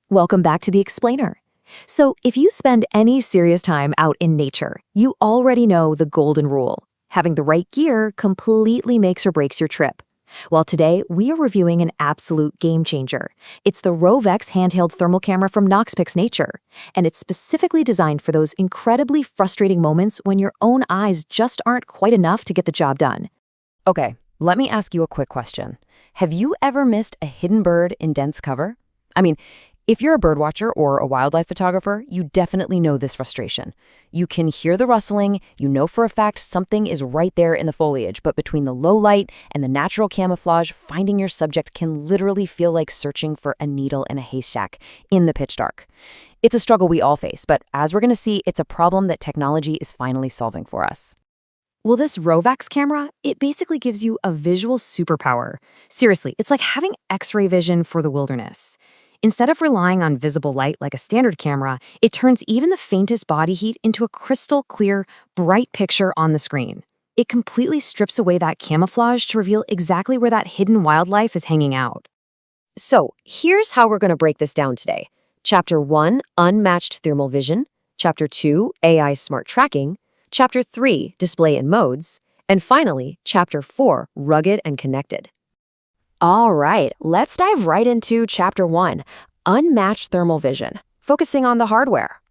Welcome back to The Explainer. So, if you spend any serious time out in nature, you already know the golden rule. Having the right gear completely makes or breaks your trip. Well, today we are reviewing an absolute game changer. It's the Rovex handheld thermal camera from Knoxpix Nature, and it's specifically designed for those incredibly frustrating moments when your own eyes just aren't quite enough to get the job done. Okay, let me ask you a quick question. Have you ever missed a hidden bird in dense cover? I mean, if you're a birdwatcher or a wildlife photographer, you definitely know this frustration. You can hear the rustling, you know for a fact something is right there in the foliage, but between the low light and the natural camouflage, finding your subject can literally feel like searching for a needle in a haystack in the pitch dark. It's a struggle we all face, but as we're going to see, it's a problem that technology is finally solving for us. Well, this Rovex camera, it basically gives you a visual superpower. Seriously, it's like having X-ray vision for the wilderness. Instead of relying on visible light like a standard camera, it turns even the faintest body heat into a crystal clear, bright picture on the screen. It completely strips away that camouflage to reveal exactly where that hidden wildlife is hanging out. So, here's how we're going to break this down today. Chapter 1, Unmatched Thermal Vision. Chapter 2, AI Smart Tracking. Chapter 3, Display and Modes. And finally, Chapter 4, Rugged and Connected. All right, let's dive right into Chapter 1, Unmatched Thermal Vision, focusing on the hardware.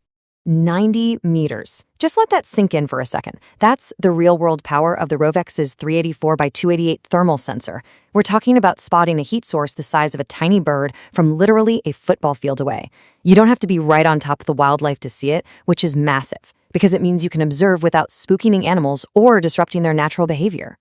90 meters. Just let that sink in for a second. That's the real-world power of the Rovex's 384 by 288 thermal sensor. We're talking about spotting a heat source the size of a tiny bird from literally a football field away. You don't have to be right on top of the wildlife to see it, which is massive, because it means you can observe without spooking animals or disrupting their natural behavior.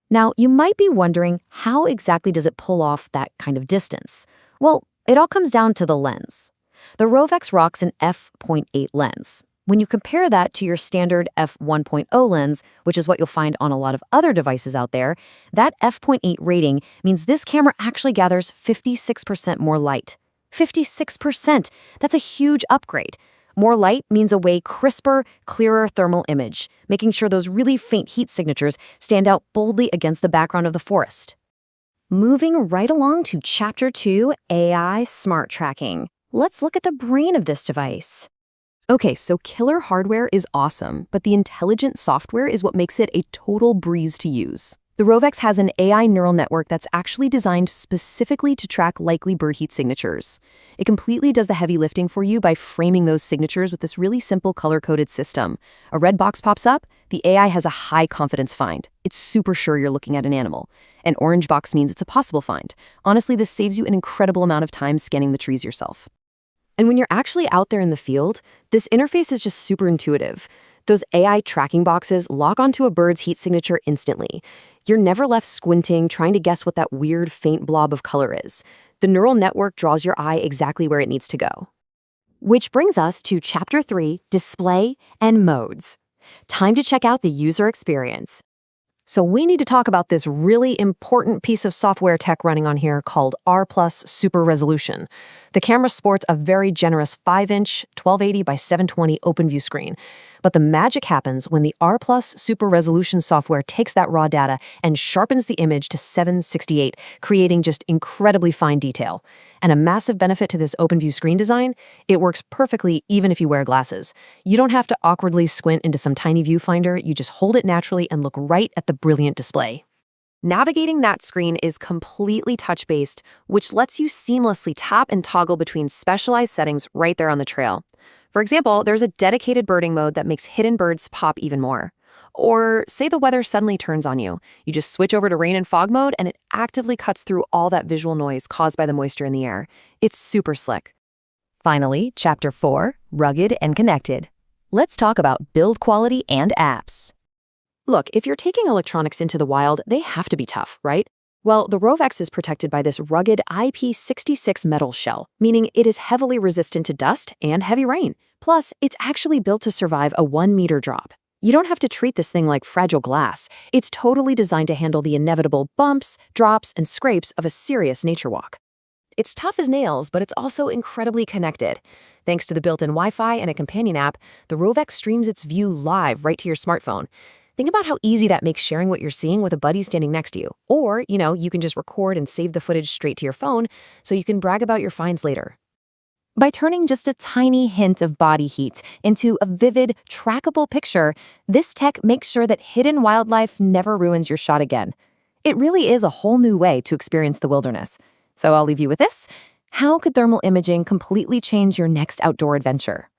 Now, you might be wondering, how exactly does it pull off that kind of distance? Well, it all comes down to the lens. The Rovex rocks an f.8 lens. When you compare that to your standard f1.0 lens, which is what you'll find on a lot of other devices out there, that f.8 rating means this camera actually gathers 56% more light. 56%! That's a huge upgrade. More light means a way crisper, clearer thermal image, making sure those really faint heat signatures stand out boldly against the background of the forest. Moving right along to Chapter 2, AI Smart Tracking. Let's look at the brain of this device. Okay, so killer hardware is awesome, but the intelligent software is what makes it a total breeze to use. The Rovex has an AI neural network that's actually designed specifically to track likely bird heat signatures. It completely does the heavy lifting for you by framing those signatures with this really simple color-coded system. A red box pops up, the AI has a high confidence find. It's super sure you're looking at an animal. An orange box means it's a possible find. Honestly, this saves you an incredible amount of time scanning the trees yourself. And when you're actually out there in the field, this interface is just super intuitive. Those AI tracking boxes lock onto a bird's heat signature instantly. You're never left squinting, trying to guess what that weird, faint blob of color is. The neural network draws your eye exactly where it needs to go. Which brings us to Chapter 3, Display and Modes. Time to check out the user experience. So we need to talk about this really important piece of software tech running on here called R+ Super Resolution. The camera sports a very generous 5-inch 1280 by 720 OpenView screen. But the magic happens when the R+ Super Resolution software takes that raw data and sharpens the image to 768, creating just incredibly fine detail. And a massive benefit to this OpenView screen design, it works perfectly even if you wear glasses. You don't have to awkwardly squint into some tiny viewfinder, you just hold it naturally and look right at the brilliant display. Navigating that screen is completely touch-based, which lets you seamlessly tap and toggle between specialized settings right there on the trail. For example, there's a dedicated birding mode that makes hidden birds pop even more. Or say the weather suddenly turns on you. You just switch over to rain and fog mode and it actively cuts through all that visual noise caused by the moisture in the air. It's super slick. Finally, Chapter 4, Rugged and Connected. Let's talk about build quality and apps. Look, if you're taking electronics into the wild, they have to be tough, right? Well, the Rovex is protected by this rugged IP66 metal shell, meaning it is heavily resistant to dust and heavy rain. Plus, it's actually built to survive a 1-meter drop. You don't have to treat this thing like fragile glass. It's totally designed to handle the inevitable bumps, drops, and scrapes of a serious nature walk. It's tough as nails, but it's also incredibly connected. Thanks to the built-in Wi-Fi and a companion app, the Rovex streams its view live right to your smartphone. Think about how easy that makes sharing what you're seeing with a buddy standing next to you. Or, you can just record and save the footage straight to your phone so you can brag about your finds later. By turning just a tiny hint of body heat into a vivid, trackable picture, this tech makes sure that hidden wildlife never ruins your shot again. It really is a whole new way to experience the wilderness. So I'll leave you with this. How could thermal imaging completely change your next outdoor adventure?